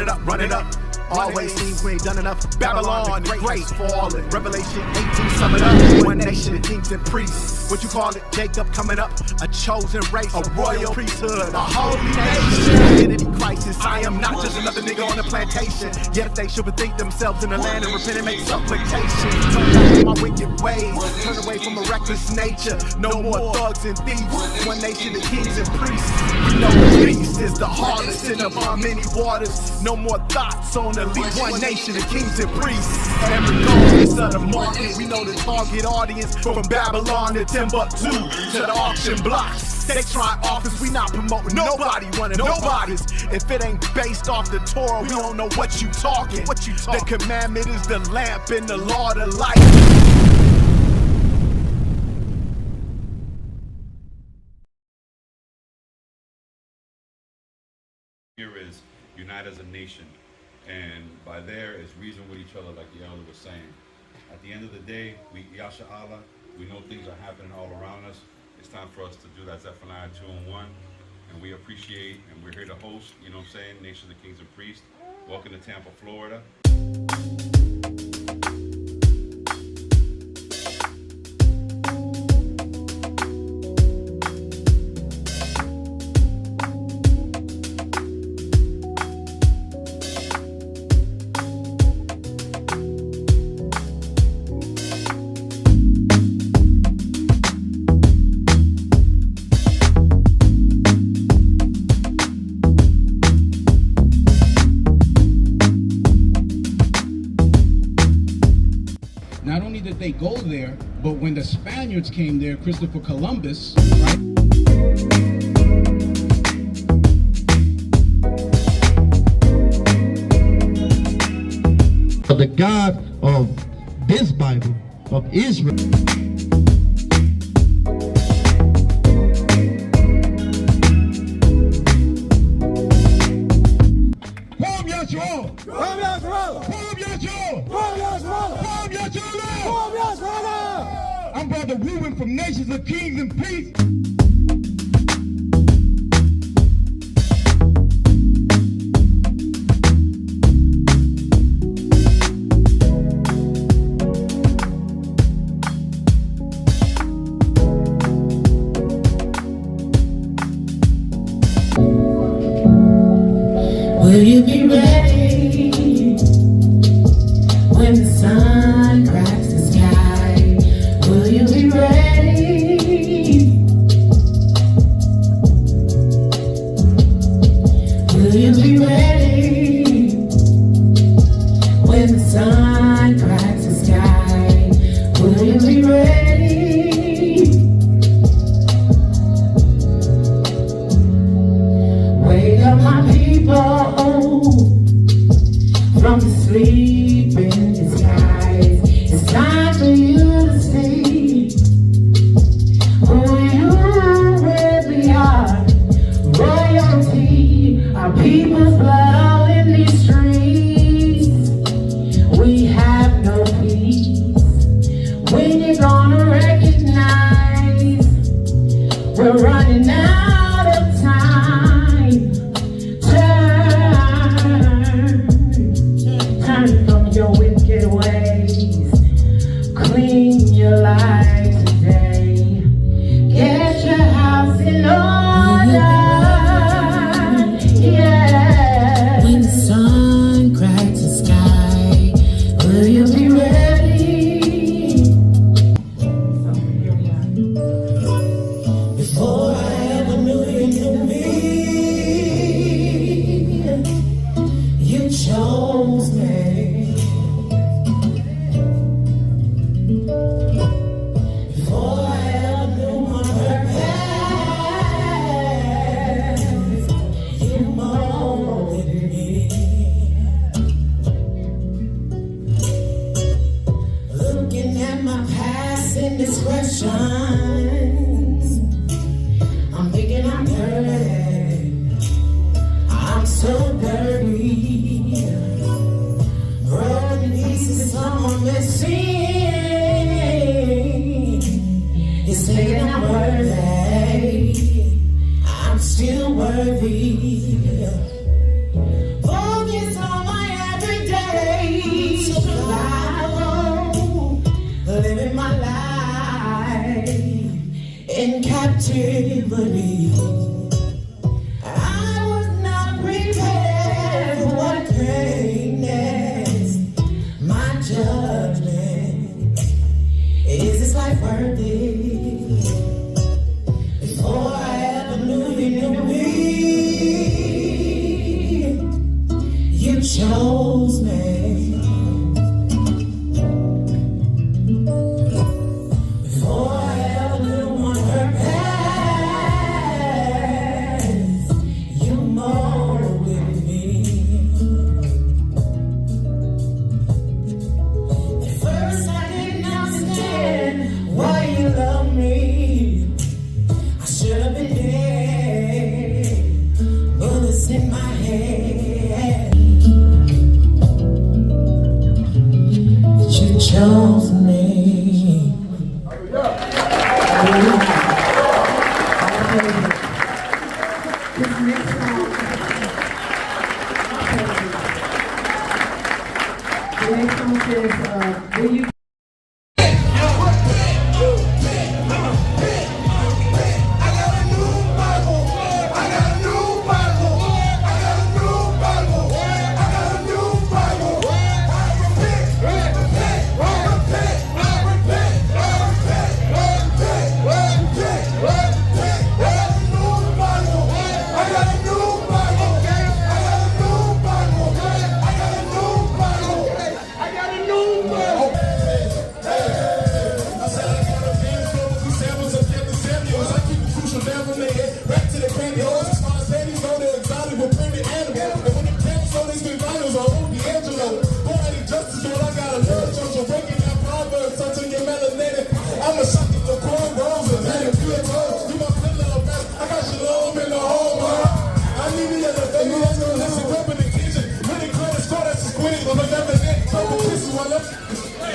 it up, run it up. Always seems we ain't done enough. Babylon the Great falling. Revelation 18 sum it up. One nation of kings and priests. What you call it? Jacob coming up. A chosen race, a royal priesthood, a holy nation. Identity crisis. I am not just another nigga on the plantation. Yet if they should bethink themselves in the land and repent and make supplication. Turn back from my wicked ways. Turn away from a reckless nature. No more thugs and thieves. One nation of kings and priests. We know the beast is the harlot sin upon many waters. No more thoughts on the lead. One nation of kings and priests. And regardless of the market, we know the target audience from Babylon to Timbuktu to the auction blocks. They try office, we not promoting nobody running nobody's. If it ain't based off the Torah, we don't know what you talking. The commandment is the lamp and the law the light. Here is unite as a nation, and by there is reason with each other, like the elder was saying. At the end of the day, Yasha Allah, we know things are happening all around us. It's time for us to do that Zephaniah 2:1, and we appreciate, and we're here to host, you know what I'm saying, Nation of Kings and Priests. Welcome to Tampa, Florida. Not only did they go there, but when the Spaniards came there, Christopher Columbus, right? The God of this Bible, of Israel. I'm Brother Ruben from Nations of Kings and Priests. Will you be ready when the sun cracks the sky? Will you be ready? Will you be ready when the sun cracks the sky? Will you be ready? Wake up my people from the sleeping disguise. It's time for you to see who you really are. Royalty, our people's blood all in these streets. We have no peace. When you're gonna recognize we're running out of time? Turn from your wicked ways. Clean your life today. Get your house in order. Yeah. When the sun cracks the sky, will you be ready? Before I ever knew you knew me, you chose me. Before I ever knew my purpose, you molded me. Looking at my past indiscretions, I'm thinking I'm dirty. I'm so dirty. Broken pieces, someone missing. You're saying I'm worthy. I'm still worthy. Focus in captivity. I was not prepared for what came next. My judgment, is this life worth it? Before I ever knew you knew me, you chose me. In my head, you chose me. This next song, says, will you?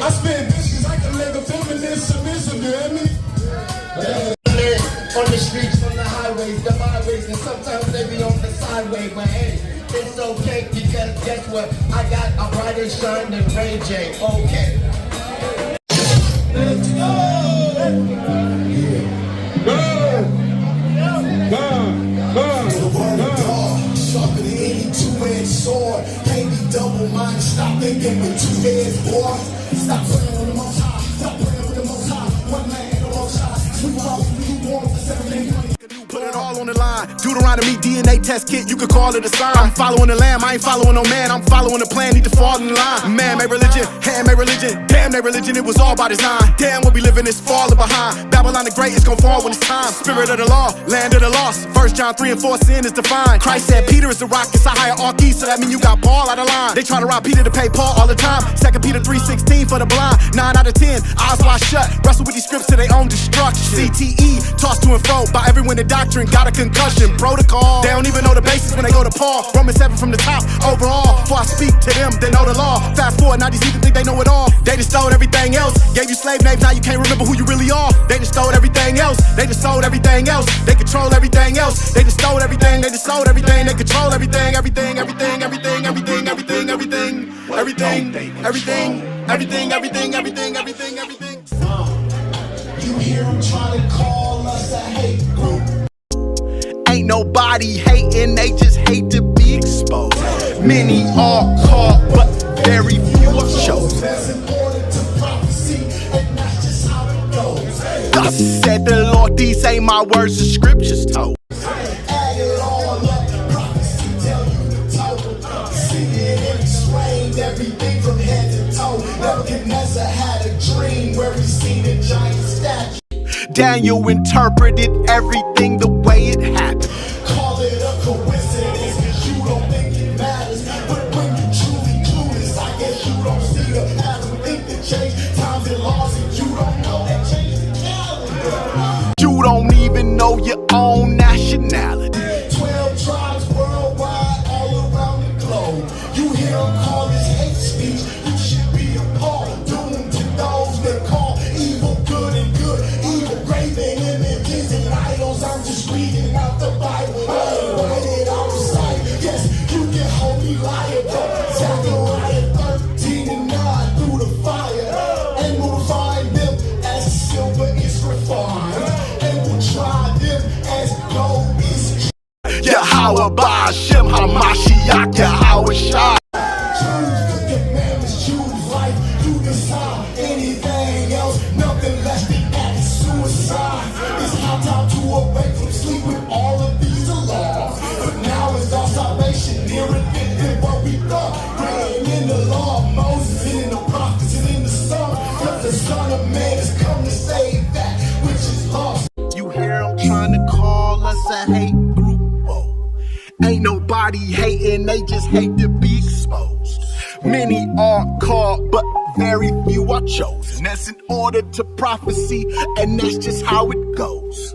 I spend bitches, I can make a feminist submissive, you hear me? On the streets, on the highways, the byways, and sometimes they be on the sideway, but hey, it's okay, because guess what? I got a brighter shine than Ray J, okay. Let's go! Sharper than any two-edged sword. Can't be double-minded, stop thinking with two heads, boy. Stop playing with the most high, stop playing with the most high. One man, the most high. Sweep off the new warm for 7 8 money. Put it all on the line. Deuteronomy DNA test kit, you could call it a sign. I'm following the lamb, I ain't following no man. I'm following the plan, need to fall in line. Man-made religion, handmade religion. Damn, that religion, it was all by design. Damn, what we living is falling behind. Babylon the Great is gonna fall when it's time. Spirit of the law, land of the lost. 1 John 3 and 4, sin is defined. Christ said Peter is the rock, it's a hierarchy, so that mean you got Paul out of line. They try to rob Peter to pay Paul all the time. 2 Peter 3:16 for the blind. 9 out of 10, eyes wide shut. Wrestle with these scripts to their own destruction. CTE, tossed to and fro by everyone in doctrine. Got a concussion. Protocol. They don't even know the basics when they go to Paul. Romans 7 from the top, overall. Before I speak to them, they know the law. Fast forward, now these even think they know it all. They just stole everything else. Gave you slave names, now you can't remember who you really are. They just stole everything else. They just sold everything else. They control everything else. They just stole everything. They just sold everything. They control everything. Everything. Everything. Everything. Everything. Everything. Everything. Everything. Everything. Everything. Everything. Everything. Everything. Everything. You hear them trying to call us a hate group. Ain't nobody hating, they just hate to be exposed. Many are called, but very few are chosen. Thus said the Lord, these ain't my words, the scriptures told. Add it all up, prophecy tell you the total. See it explained, everything from head to toe. Nebuchadnezzar had a dream where he seen a giant statue. Daniel interpreted everything the way it happened. Call it a coincidence, cause you don't think it matters. But when you truly clueless, I guess you don't see the pattern. Think the change times and laws, and you don't know that change the calendar. You don't even know your own nationality. 12 tribes worldwide, all around the globe. You hear them call this hate speech, you should be appalled. Doomed to those that call evil good and good. Evil graven images and idols, I'm just reading out Powered by Hashem HaMashiach Yahweh Shai. Choose the commandments, choose life, you decide. Anything else, nothing less than act suicide. It's our time to awake from sleep with all of these alarms. But now is our salvation nearer than what we thought. Praying in the law of Moses and in the prophets and in the Psalms. Cause the Son of Man has come to save that which is lost. You hear them trying to call us a hate group? Whoa. Ain't nobody hating, they just hate to be exposed. Many are called, but very few are chosen. That's in order to prophecy, and that's just how it goes.